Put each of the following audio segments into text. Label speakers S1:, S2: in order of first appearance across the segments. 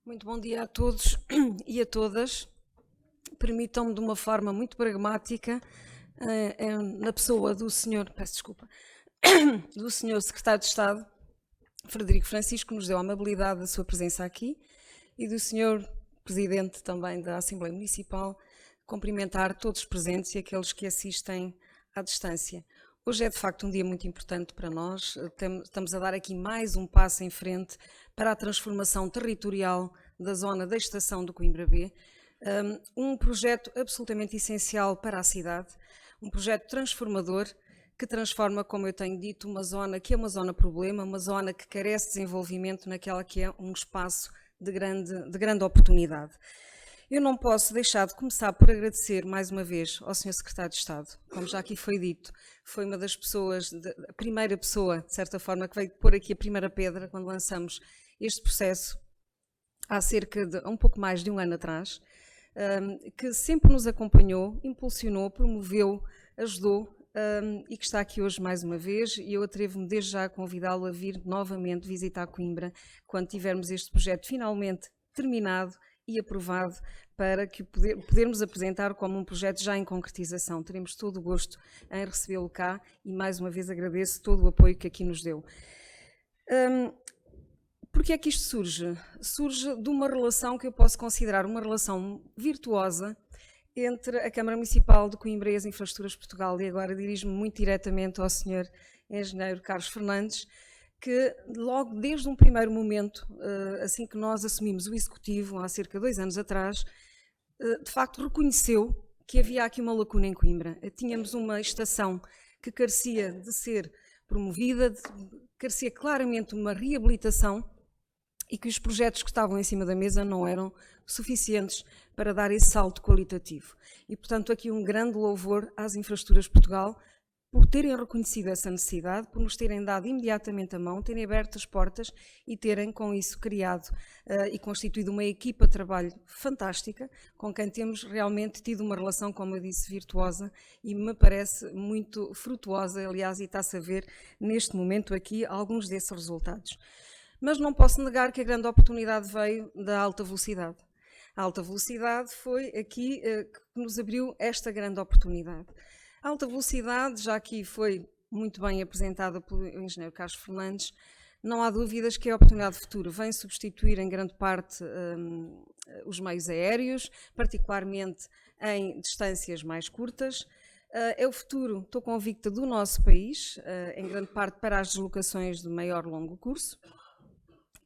S1: Muito bom dia a todos e a todas. Permitam-me, de uma forma muito pragmática, na pessoa do senhor, peço desculpa, do senhor Secretário de Estado, Frederico Francisco, que nos deu a amabilidade da sua presença aqui, e do senhor Presidente também da Assembleia Municipal, cumprimentar todos os presentes e aqueles que assistem à distância. Hoje é de facto um dia muito importante para nós, estamos a dar aqui mais um passo em frente para a transformação territorial da zona da estação do Coimbra B, um projeto absolutamente essencial para a cidade, um projeto transformador que transforma, como eu tenho dito, uma zona que é uma zona problema, uma zona que carece de desenvolvimento naquela que é um espaço de grande oportunidade. Eu não posso deixar de começar por agradecer mais uma vez ao Sr. Secretário de Estado. Como já aqui foi dito, foi uma das pessoas, a primeira pessoa, de certa forma, que veio pôr aqui a primeira pedra quando lançamos este processo há cerca de um pouco mais de um ano atrás, que sempre nos acompanhou, impulsionou, promoveu, ajudou e que está aqui hoje mais uma vez, e eu atrevo-me desde já a convidá-lo a vir novamente visitar Coimbra quando tivermos este projeto finalmente terminado e aprovado, para que podermos apresentar como um projeto já em concretização. Teremos todo o gosto em recebê-lo cá e mais uma vez agradeço todo o apoio que aqui nos deu. Porque é que isto surge? Surge de uma relação que eu posso considerar uma relação virtuosa entre a Câmara Municipal de Coimbra e as Infraestruturas de Portugal, e agora dirijo-me muito diretamente ao Sr. Engenheiro Carlos Fernandes, que logo desde um primeiro momento, assim que nós assumimos o Executivo, há cerca de 2 anos atrás, de facto reconheceu que havia aqui uma lacuna em Coimbra. Tínhamos uma estação que carecia de ser promovida, carecia claramente uma reabilitação, e que os projetos que estavam em cima da mesa não eram suficientes para dar esse salto qualitativo. E, portanto, aqui um grande louvor às Infraestruturas de Portugal por terem reconhecido essa necessidade, por nos terem dado imediatamente a mão, terem aberto as portas e terem com isso criado e constituído uma equipa de trabalho fantástica, com quem temos realmente tido uma relação, como eu disse, virtuosa e me parece muito frutuosa, aliás, e está-se a ver neste momento aqui alguns desses resultados. Mas não posso negar que a grande oportunidade veio da alta velocidade. A alta velocidade foi aqui que nos abriu esta grande oportunidade. A alta velocidade, já aqui foi muito bem apresentada pelo engenheiro Carlos Fernandes, não há dúvidas que a oportunidade de futuro vem substituir em grande parte os meios aéreos, particularmente em distâncias mais curtas. É o futuro, estou convicta, do nosso país, em grande parte para as deslocações de maior ou longo curso.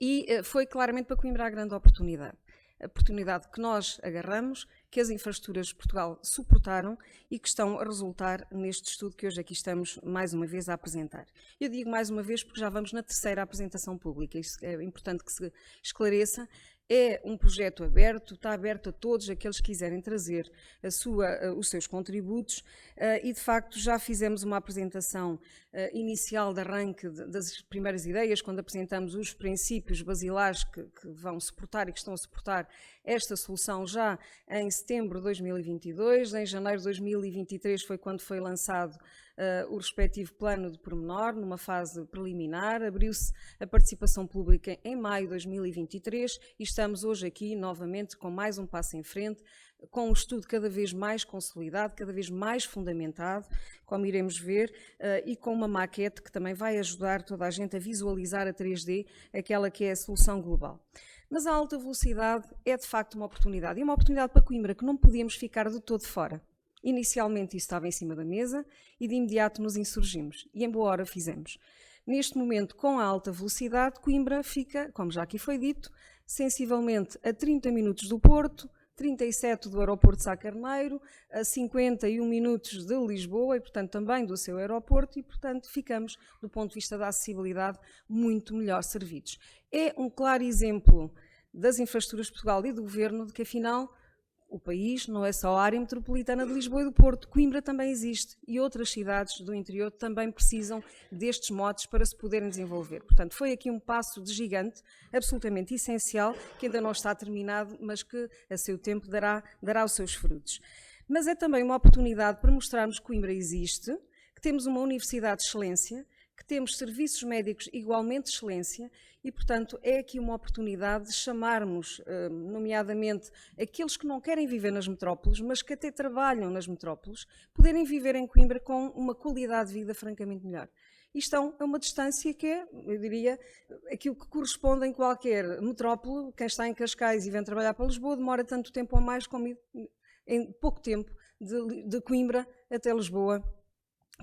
S1: E foi claramente para Coimbra a grande oportunidade. A oportunidade que nós agarramos, que as Infraestruturas de Portugal suportaram e que estão a resultar neste estudo que hoje aqui estamos mais uma vez a apresentar. Eu digo mais uma vez porque já vamos na terceira apresentação pública, isso é importante que se esclareça. É um projeto aberto, está aberto a todos aqueles que quiserem trazer os seus contributos e, de facto, já fizemos uma apresentação inicial de arranque das primeiras ideias, quando apresentamos os princípios basilares que vão suportar e que estão a suportar esta solução já em setembro de 2022. Em janeiro de 2023 foi quando foi lançado o respectivo plano de pormenor, numa fase preliminar. Abriu-se a participação pública em maio de 2023 e estamos hoje aqui novamente com mais um passo em frente, com um estudo cada vez mais consolidado, cada vez mais fundamentado, como iremos ver, e com uma maquete que também vai ajudar toda a gente a visualizar a 3D aquela que é a solução global. Mas a alta velocidade é de facto uma oportunidade, e uma oportunidade para Coimbra que não podíamos ficar de todo fora. Inicialmente isso estava em cima da mesa e de imediato nos insurgimos, e em boa hora fizemos. Neste momento, com a alta velocidade, Coimbra fica, como já aqui foi dito, sensivelmente a 30 minutos do Porto, 37 do aeroporto de Sá Carneiro, a 51 minutos de Lisboa e, portanto, também do seu aeroporto e, portanto, ficamos, do ponto de vista da acessibilidade, muito melhor servidos. É um claro exemplo das Infraestruturas de Portugal e do Governo de que, afinal, o país não é só a área metropolitana de Lisboa e do Porto. Coimbra também existe e outras cidades do interior também precisam destes modos para se poderem desenvolver. Portanto, foi aqui um passo de gigante, absolutamente essencial, que ainda não está terminado, mas que a seu tempo dará os seus frutos. Mas é também uma oportunidade para mostrarmos que Coimbra existe, que temos uma universidade de excelência, que temos serviços médicos igualmente de excelência e, portanto, é aqui uma oportunidade de chamarmos, nomeadamente, aqueles que não querem viver nas metrópoles, mas que até trabalham nas metrópoles, poderem viver em Coimbra com uma qualidade de vida francamente melhor. Isto é uma distância que é, eu diria, aquilo que corresponde em qualquer metrópole. Quem está em Cascais e vem trabalhar para Lisboa demora tanto tempo ou mais como em pouco tempo de Coimbra até Lisboa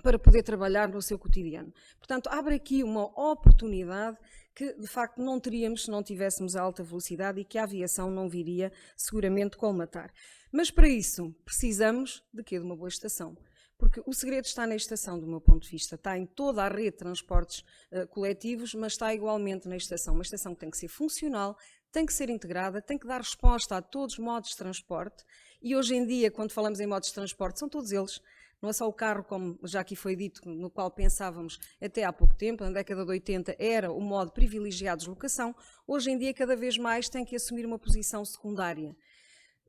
S1: para poder trabalhar no seu cotidiano. Portanto, abre aqui uma oportunidade que, de facto, não teríamos se não tivéssemos a alta velocidade e que a aviação não viria seguramente colmatar. Mas, para isso, precisamos de quê? De uma boa estação. Porque o segredo está na estação, do meu ponto de vista. Está em toda a rede de transportes coletivos, mas está igualmente na estação. Uma estação que tem que ser funcional, tem que ser integrada, tem que dar resposta a todos os modos de transporte. E hoje em dia, quando falamos em modos de transporte, são todos eles. Não é só o carro, como já aqui foi dito, no qual pensávamos até há pouco tempo, na década de 80 era o modo privilegiado de deslocação. Hoje em dia, cada vez mais tem que assumir uma posição secundária.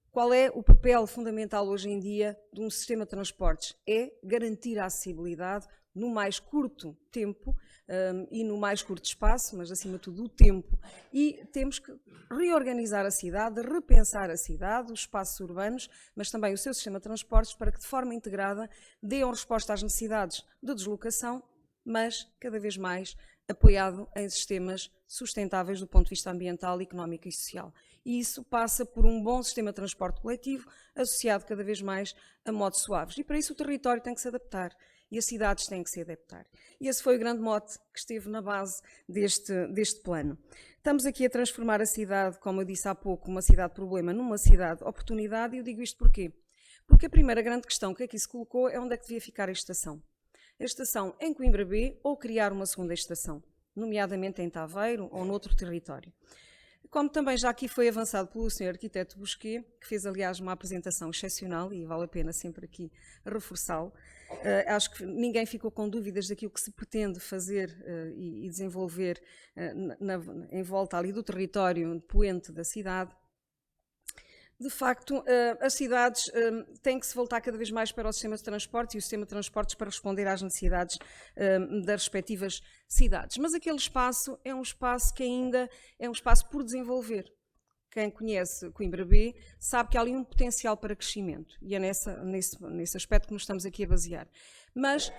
S1: Qual é o papel fundamental hoje em dia de um sistema de transportes? É garantir a acessibilidade no mais curto tempo e no mais curto espaço, mas acima de tudo o tempo. E temos que reorganizar a cidade, repensar a cidade, os espaços urbanos, mas também o seu sistema de transportes para que de forma integrada deem resposta às necessidades de deslocação, mas cada vez mais apoiado em sistemas sustentáveis do ponto de vista ambiental, económico e social. E isso passa por um bom sistema de transporte coletivo, associado cada vez mais a modos suaves. E para isso o território tem que se adaptar e as cidades têm que se adaptar. E esse foi o grande mote que esteve na base deste plano. Estamos aqui a transformar a cidade, como eu disse há pouco, uma cidade-problema numa cidade-oportunidade, e eu digo isto porquê? Porque a primeira grande questão que aqui se colocou é onde é que devia ficar a estação. A estação em Coimbra B ou criar uma segunda estação, nomeadamente em Taveiro ou noutro território. Como também já aqui foi avançado pelo Sr. Arquiteto Bosquet, que fez aliás uma apresentação excepcional e vale a pena sempre aqui reforçá-lo, acho que ninguém ficou com dúvidas daquilo que se pretende fazer e desenvolver em volta ali do território poente da cidade. De facto, as cidades têm que se voltar cada vez mais para o sistema de transporte e o sistema de transportes para responder às necessidades das respectivas cidades. Mas aquele espaço é um espaço que ainda é um espaço por desenvolver. Quem conhece Coimbra B sabe que há ali um potencial para crescimento e é nesse aspecto que nos estamos aqui a basear. Mas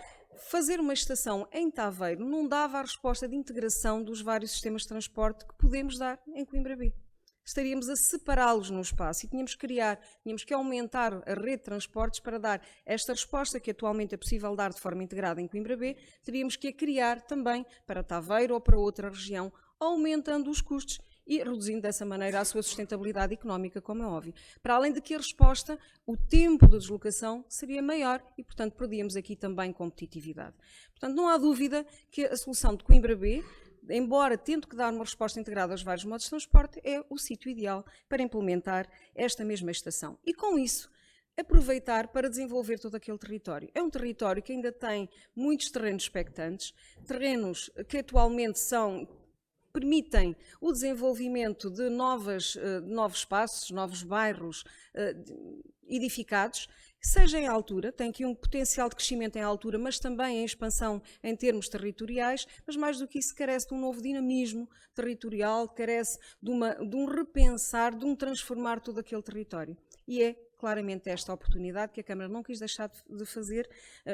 S1: fazer uma estação em Taveiro não dava a resposta de integração dos vários sistemas de transporte que podemos dar em Coimbra B. Estaríamos a separá-los no espaço e tínhamos que aumentar a rede de transportes para dar esta resposta que atualmente é possível dar de forma integrada em Coimbra B, teríamos que a criar também para Taveiro ou para outra região, aumentando os custos e reduzindo dessa maneira a sua sustentabilidade económica, como é óbvio. Para além de que a resposta, o tempo de deslocação seria maior e, portanto, perdíamos aqui também competitividade. Portanto, não há dúvida que a solução de Coimbra B, embora tendo que dar uma resposta integrada aos vários modos de transporte, é o sítio ideal para implementar esta mesma estação. E com isso, aproveitar para desenvolver todo aquele território. É um território que ainda tem muitos terrenos expectantes, terrenos que atualmente permitem o desenvolvimento de novos espaços, novos bairros edificados, seja em altura, tem aqui um potencial de crescimento em altura, mas também em expansão em termos territoriais, mas mais do que isso carece de um novo dinamismo territorial, carece de um repensar, de um transformar todo aquele território. E é claramente esta oportunidade que a Câmara não quis deixar de fazer,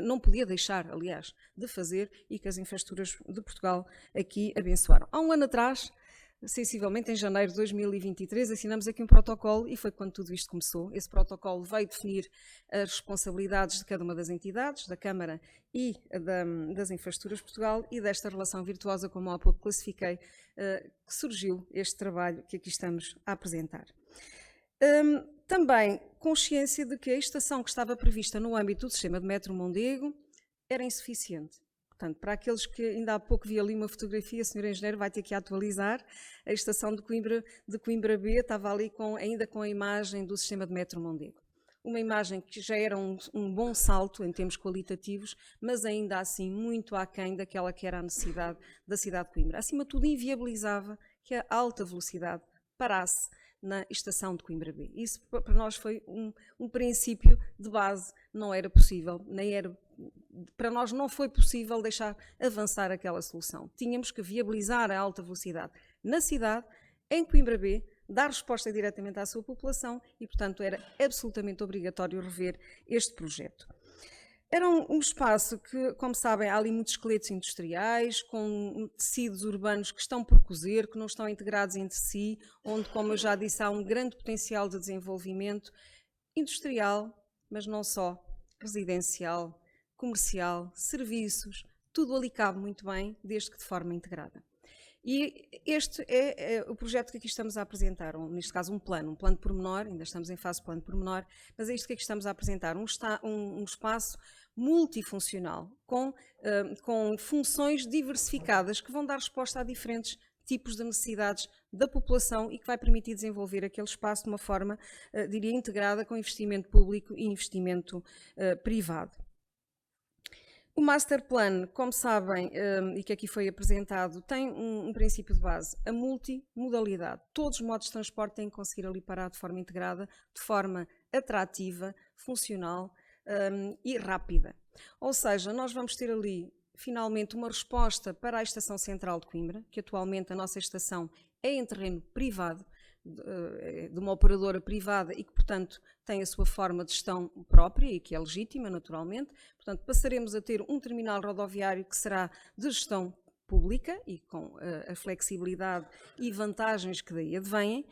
S1: não podia deixar, aliás, de fazer e que as infraestruturas de Portugal aqui abençoaram. Há um ano atrás, sensivelmente em janeiro de 2023, assinamos aqui um protocolo e foi quando tudo isto começou. Esse protocolo veio definir as responsabilidades de cada uma das entidades, da Câmara e das Infraestruturas de Portugal, e desta relação virtuosa, como há pouco classifiquei, que surgiu este trabalho que aqui estamos a apresentar. Também consciência de que a estação que estava prevista no âmbito do sistema de metro Mondego era insuficiente. Portanto, para aqueles que ainda há pouco vi ali uma fotografia, a senhora engenheiro vai ter que atualizar, a estação de Coimbra B estava ali ainda com a imagem do sistema de metro Mondego. Uma imagem que já era um bom salto em termos qualitativos, mas ainda assim muito aquém daquela que era a necessidade da cidade de Coimbra. Acima de tudo, inviabilizava que a alta velocidade parasse na estação de Coimbra B. Isso para nós foi um princípio de base, não era possível, nem era para nós não foi possível deixar avançar aquela solução. Tínhamos que viabilizar a alta velocidade na cidade, em Coimbra B, dar resposta diretamente à sua população e, portanto, era absolutamente obrigatório rever este projeto. Era um espaço que, como sabem, há ali muitos esqueletos industriais, com tecidos urbanos que estão por cozer, que não estão integrados entre si, onde, como eu já disse, há um grande potencial de desenvolvimento industrial, mas não só, residencial, comercial, serviços, tudo ali cabe muito bem, desde que de forma integrada. E este é o projeto que aqui estamos a apresentar, neste caso um plano pormenor, ainda estamos em fase de plano pormenor, mas é isto que aqui estamos a apresentar, um espaço multifuncional, com funções diversificadas que vão dar resposta a diferentes tipos de necessidades da população e que vai permitir desenvolver aquele espaço de uma forma, diria, integrada com investimento público e investimento privado. O Master Plan, como sabem, e que aqui foi apresentado, tem um princípio de base, a multimodalidade. Todos os modos de transporte têm que conseguir ali parar de forma integrada, de forma atrativa, funcional e rápida. Ou seja, nós vamos ter ali, finalmente, uma resposta para a Estação Central de Coimbra, que atualmente a nossa estação é em terreno privado, de uma operadora privada e que, portanto, tem a sua forma de gestão própria e que é legítima, naturalmente. Portanto, passaremos a ter um terminal rodoviário que será de gestão pública e com a flexibilidade e vantagens que daí advêm.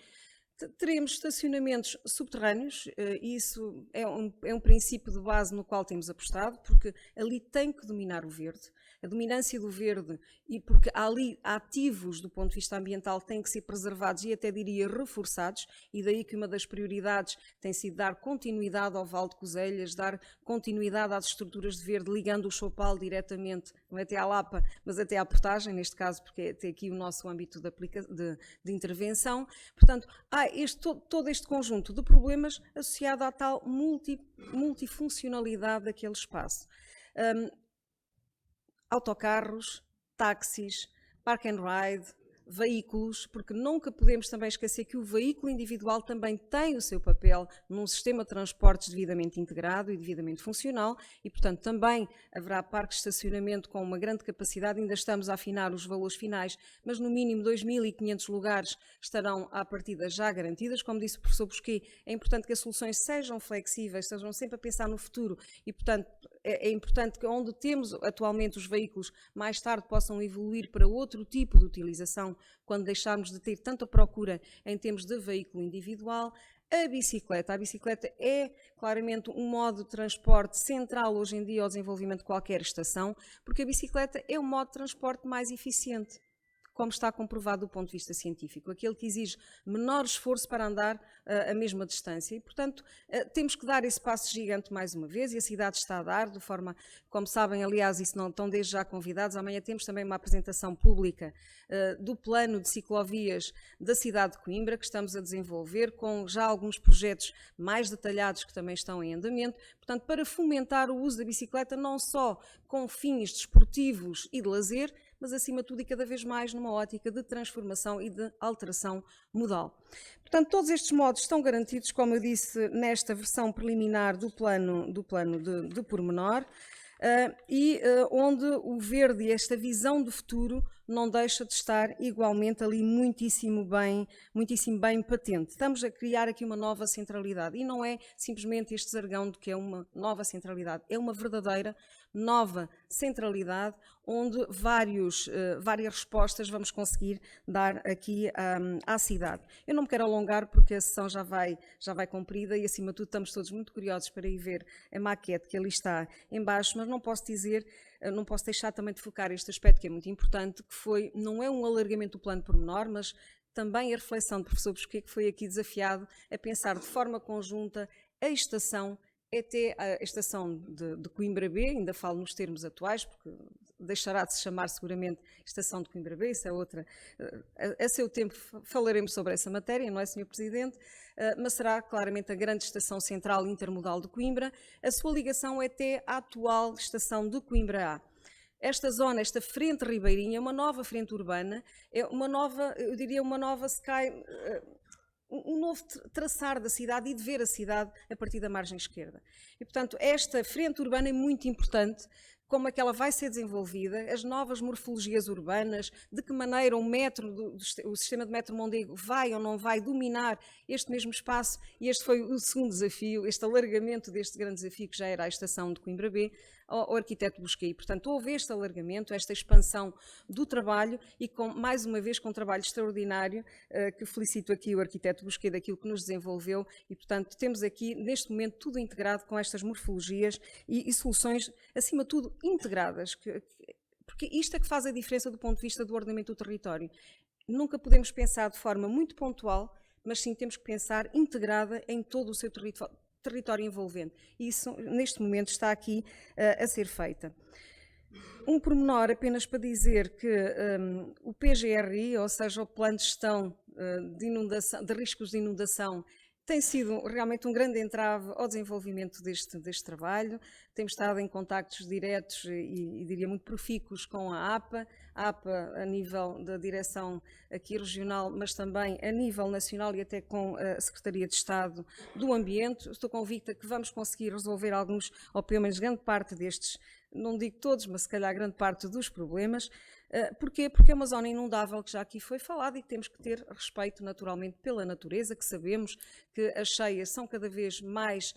S1: Teremos estacionamentos subterrâneos, e isso é um princípio de base no qual temos apostado, porque ali tem que dominar o verde, a dominância do verde, e porque ali ativos do ponto de vista ambiental têm que ser preservados e até diria reforçados, e daí que uma das prioridades tem sido dar continuidade ao Vale de Cozelhas, dar continuidade às estruturas de verde, ligando o Choupal diretamente, não é até à Lapa, mas até à Portagem, neste caso, porque é até aqui o nosso âmbito de intervenção. Portanto, há todo este conjunto de problemas associado à tal multifuncionalidade daquele espaço. Autocarros, táxis, park and ride, veículos, porque nunca podemos também esquecer que o veículo individual também tem o seu papel num sistema de transportes devidamente integrado e devidamente funcional e, portanto, também haverá parques de estacionamento com uma grande capacidade, ainda estamos a afinar os valores finais, mas no mínimo 2.500 lugares estarão à partida já garantidas. Como disse o professor Bosquet, é importante que as soluções sejam flexíveis, sejam sempre a pensar no futuro e, portanto, é importante que onde temos atualmente os veículos mais tarde possam evoluir para outro tipo de utilização quando deixarmos de ter tanta procura em termos de veículo individual. A bicicleta é claramente um modo de transporte central hoje em dia ao desenvolvimento de qualquer estação, porque a bicicleta é o modo de transporte mais eficiente, como está comprovado do ponto de vista científico, aquele que exige menor esforço para andar a mesma distância. E, portanto, temos que dar esse passo gigante mais uma vez, e a cidade está a dar, de forma, como sabem, aliás, isso não estão desde já convidados, amanhã temos também uma apresentação pública do plano de ciclovias da cidade de Coimbra, que estamos a desenvolver, com já alguns projetos mais detalhados que também estão em andamento, portanto, para fomentar o uso da bicicleta não só com fins desportivos e de lazer, mas acima de tudo e cada vez mais numa ótica de transformação e de alteração modal. Portanto, todos estes modos estão garantidos, como eu disse, nesta versão preliminar do plano de pormenor, onde o verde e esta visão do futuro não deixa de estar igualmente ali muitíssimo bem patente. Estamos a criar aqui uma nova centralidade e não é simplesmente este jargão de que é uma nova centralidade, é uma verdadeira nova centralidade onde várias respostas vamos conseguir dar aqui à cidade. Eu não me quero alongar porque a sessão já vai comprida e acima de tudo estamos todos muito curiosos para ir ver a maquete que ali está em baixo, mas não posso deixar também de focar este aspecto que é muito importante, que não é um alargamento do plano pormenor, mas também a reflexão do professor Bosquet, que foi aqui desafiado a pensar de forma conjunta a estação até a estação de Coimbra B, ainda falo nos termos atuais, porque deixará de se chamar seguramente Estação de Coimbra B, isso é outra, a seu tempo falaremos sobre essa matéria, não é, Sr. Presidente, mas será claramente a grande estação central intermodal de Coimbra, a sua ligação é até à atual estação de Coimbra A. Esta zona, esta frente ribeirinha, é uma nova frente urbana, é uma nova, eu diria uma nova um novo traçar da cidade e de ver a cidade a partir da margem esquerda. E, portanto, esta frente urbana é muito importante, como é que ela vai ser desenvolvida, as novas morfologias urbanas, de que maneira o sistema de metro Mondego vai ou não vai dominar este mesmo espaço, e este foi o segundo desafio, este alargamento deste grande desafio que já era a estação de Coimbra B, ao arquiteto Busquet. Portanto, houve este alargamento, esta expansão do trabalho e, mais uma vez, com um trabalho extraordinário, que felicito aqui o arquiteto Busquet daquilo que nos desenvolveu e, portanto, temos aqui, neste momento, tudo integrado com estas morfologias e soluções, acima de tudo, integradas, porque isto é que faz a diferença do ponto de vista do ordenamento do território. Nunca podemos pensar de forma muito pontual, mas sim temos que pensar integrada em todo o seu território envolvente. E isso, neste momento, está aqui a ser feita. Um pormenor apenas para dizer que o PGRI, ou seja, o Plano de Gestão de Riscos de Inundação, tem sido realmente um grande entrave ao desenvolvimento deste trabalho. Temos estado em contactos diretos e diria muito profícuos com a APA a nível da direção aqui regional, mas também a nível nacional e até com a Secretaria de Estado do Ambiente. Estou convicta que vamos conseguir resolver alguns, ou pelo menos grande parte destes, não digo todos, mas se calhar grande parte dos problemas. Porquê? Porque é uma zona inundável que já aqui foi falado e que temos que ter respeito naturalmente pela natureza, que sabemos que as cheias são cada vez mais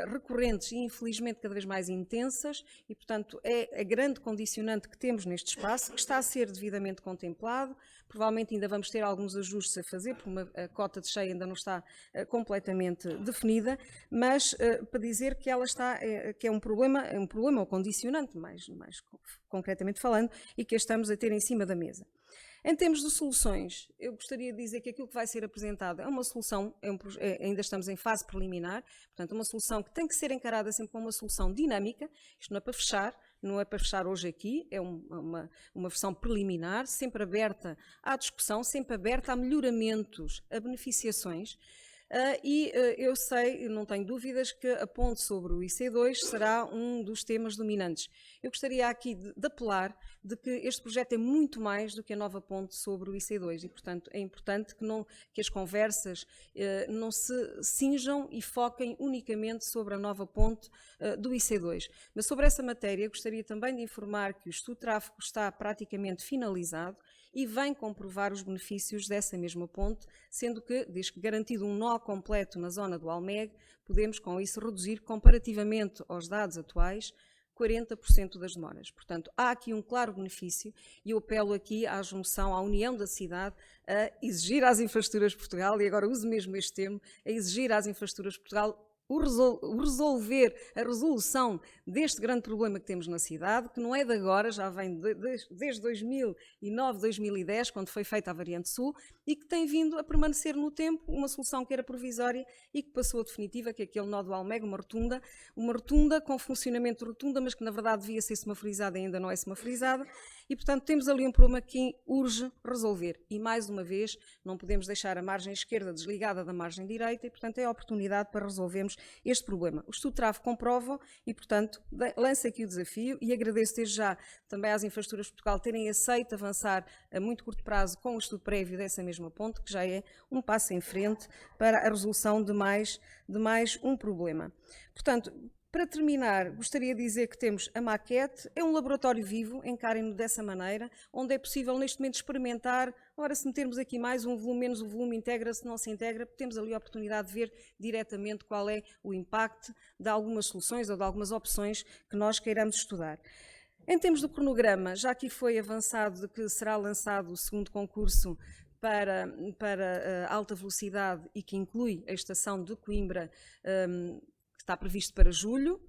S1: recorrentes e infelizmente cada vez mais intensas e, portanto, é a grande condicionante que temos neste espaço, que está a ser devidamente contemplado. Provavelmente ainda vamos ter alguns ajustes a fazer, porque a cota de cheia ainda não está completamente definida, mas para dizer que ela está, que é um problema ou condicionante, mais concretamente falando, e que a estamos a ter em cima da mesa. Em termos de soluções, eu gostaria de dizer que aquilo que vai ser apresentado é uma solução, ainda estamos em fase preliminar, portanto, uma solução que tem que ser encarada sempre como uma solução dinâmica. Isto não é para fechar hoje aqui, é uma versão preliminar, sempre aberta à discussão, sempre aberta a melhoramentos, a beneficiações. Eu sei, não tenho dúvidas, que a ponte sobre o IC2 será um dos temas dominantes. Eu gostaria aqui de apelar de que este projeto é muito mais do que a nova ponte sobre o IC2 e, portanto, é importante que as conversas não se cinjam e foquem unicamente sobre a nova ponte do IC2. Mas sobre essa matéria, gostaria também de informar que o estudo de tráfego está praticamente finalizado e vem comprovar os benefícios dessa mesma ponte, sendo que, desde que garantido um nó completo na zona do Almeg, podemos com isso reduzir, comparativamente aos dados atuais, 40% das demoras. Portanto, há aqui um claro benefício e eu apelo aqui à junção, à união da cidade, a exigir às Infraestruturas de Portugal, e agora uso mesmo este termo, a exigir às Infraestruturas de Portugal a resolução deste grande problema que temos na cidade, que não é de agora, já vem desde 2009, 2010, quando foi feita a variante sul, e que tem vindo a permanecer no tempo, uma solução que era provisória e que passou a definitiva, que é aquele nó do Almeg, uma rotunda com funcionamento de rotunda, mas que na verdade devia ser semaforizada e ainda não é semaforizada, e portanto temos ali um problema que urge resolver. E mais uma vez, não podemos deixar a margem esquerda desligada da margem direita e portanto é a oportunidade para resolvermos este problema. O estudo de tráfego comprova e portanto lanço aqui o desafio e agradeço desde já também às Infraestruturas de Portugal terem aceito avançar a muito curto prazo com o estudo prévio dessa mesma ponte, que já é um passo em frente para a resolução de mais um problema. Portanto, para terminar, gostaria de dizer que temos a maquete, é um laboratório vivo, encarem-no dessa maneira, onde é possível neste momento experimentar, ora se metermos aqui mais um volume, menos um volume, integra-se, não se integra, temos ali a oportunidade de ver diretamente qual é o impacto de algumas soluções ou de algumas opções que nós queiramos estudar. Em termos do cronograma, já aqui foi avançado de que será lançado o segundo concurso para alta velocidade e que inclui a estação de Coimbra, que está previsto para julho.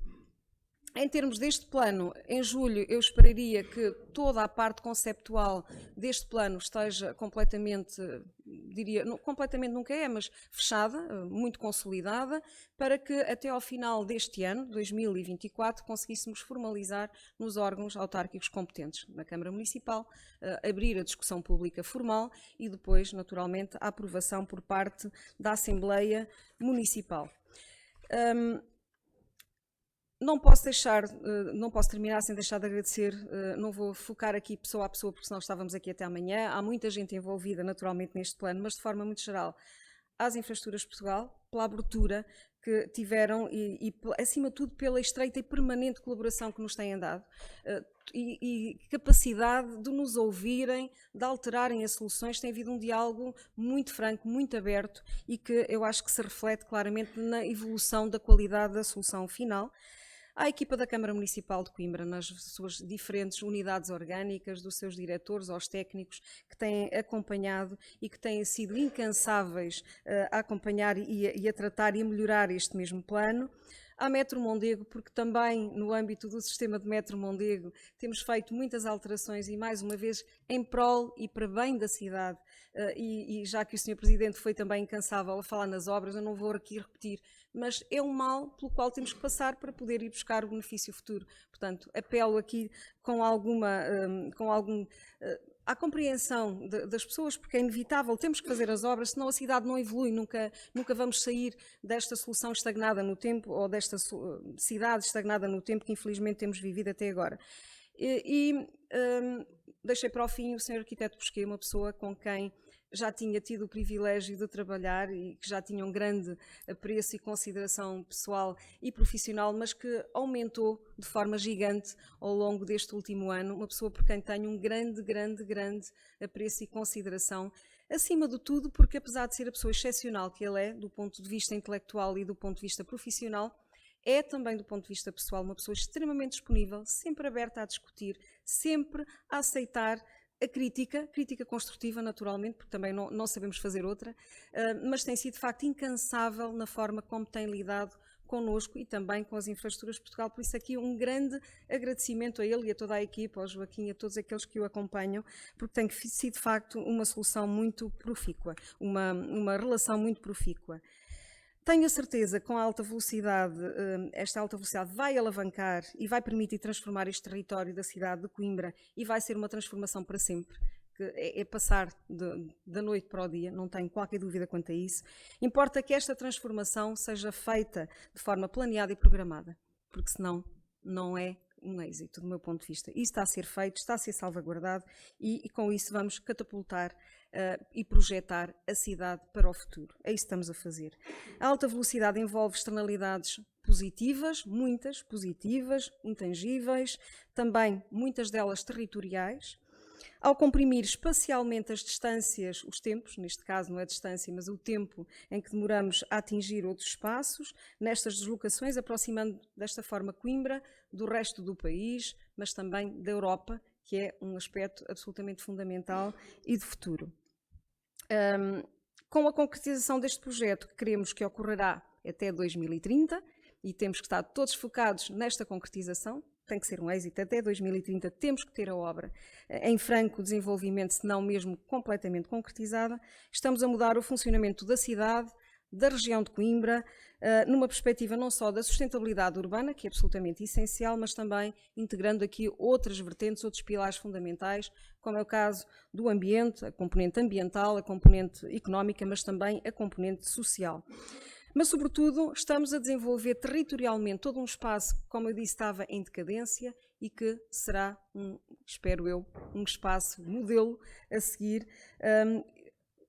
S1: Em termos deste plano, em julho eu esperaria que toda a parte conceptual deste plano esteja completamente, completamente nunca é, mas fechada, muito consolidada, para que até ao final deste ano, 2024, conseguíssemos formalizar nos órgãos autárquicos competentes, na Câmara Municipal, abrir a discussão pública formal e depois, naturalmente, a aprovação por parte da Assembleia Municipal. Não posso terminar sem deixar de agradecer, não vou focar aqui pessoa a pessoa, porque senão estávamos aqui até amanhã. Há muita gente envolvida naturalmente neste plano, mas de forma muito geral, às Infraestruturas de Portugal, pela abertura que tiveram e acima de tudo, pela estreita e permanente colaboração que nos têm dado e capacidade de nos ouvirem, de alterarem as soluções. Tem havido um diálogo muito franco, muito aberto e que eu acho que se reflete claramente na evolução da qualidade da solução final. À equipa da Câmara Municipal de Coimbra, nas suas diferentes unidades orgânicas, dos seus diretores, aos técnicos que têm acompanhado e que têm sido incansáveis a acompanhar e a tratar e a melhorar este mesmo plano. À Metro Mondego, porque também no âmbito do sistema de Metro Mondego temos feito muitas alterações e mais uma vez em prol e para bem da cidade e já que o Sr. Presidente foi também incansável a falar nas obras, eu não vou aqui repetir, mas é um mal pelo qual temos que passar para poder ir buscar o benefício futuro. Portanto, apelo aqui à compreensão das pessoas, porque é inevitável, temos que fazer as obras, senão a cidade não evolui, nunca vamos sair desta solução estagnada no tempo, ou desta cidade estagnada no tempo que infelizmente temos vivido até agora. Deixei para o fim o Sr. Arquiteto Bosquet, uma pessoa com quem já tinha tido o privilégio de trabalhar e que já tinha um grande apreço e consideração pessoal e profissional, mas que aumentou de forma gigante ao longo deste último ano, uma pessoa por quem tenho um grande apreço e consideração, acima de tudo porque apesar de ser a pessoa excepcional que ele é, do ponto de vista intelectual e do ponto de vista profissional, é também do ponto de vista pessoal uma pessoa extremamente disponível, sempre aberta a discutir, sempre a aceitar a crítica construtiva naturalmente, porque também não sabemos fazer outra, mas tem sido de facto incansável na forma como tem lidado connosco e também com as Infraestruturas de Portugal, por isso aqui um grande agradecimento a ele e a toda a equipa, ao Joaquim e a todos aqueles que o acompanham, porque tem sido de facto uma solução muito profícua, uma relação muito profícua. Tenho a certeza que com a alta velocidade, esta alta velocidade vai alavancar e vai permitir transformar este território da cidade de Coimbra e vai ser uma transformação para sempre, que é passar da noite para o dia, não tenho qualquer dúvida quanto a isso. Importa que esta transformação seja feita de forma planeada e programada, porque senão não é um êxito, do meu ponto de vista. Isso está a ser feito, está a ser salvaguardado e com isso vamos catapultar e projetar a cidade para o futuro. É isso que estamos a fazer. A alta velocidade envolve externalidades positivas, muitas positivas, intangíveis, também muitas delas territoriais. Ao comprimir espacialmente as distâncias, os tempos, neste caso não é a distância, mas o tempo em que demoramos a atingir outros espaços, nestas deslocações, aproximando desta forma Coimbra do resto do país, mas também da Europa, que é um aspecto absolutamente fundamental e de futuro. Com a concretização deste projeto, que queremos que ocorrerá até 2030, e temos que estar todos focados nesta concretização, tem que ser um êxito, até 2030 temos que ter a obra em franco desenvolvimento, se não mesmo completamente concretizada. Estamos a mudar o funcionamento da cidade, da região de Coimbra, numa perspectiva não só da sustentabilidade urbana, que é absolutamente essencial, mas também integrando aqui outras vertentes, outros pilares fundamentais, como é o caso do ambiente, a componente ambiental, a componente económica, mas também a componente social. Mas, sobretudo, estamos a desenvolver territorialmente todo um espaço que, como eu disse, estava em decadência e que será, espero eu, um espaço modelo a seguir,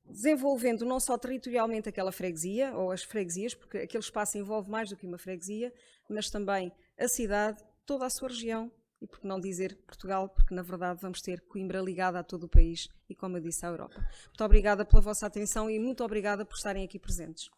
S1: desenvolvendo não só territorialmente aquela freguesia, ou as freguesias, porque aquele espaço envolve mais do que uma freguesia, mas também a cidade, toda a sua região, e por que não dizer Portugal, porque na verdade vamos ter Coimbra ligada a todo o país e, como eu disse, à Europa. Muito obrigada pela vossa atenção e muito obrigada por estarem aqui presentes.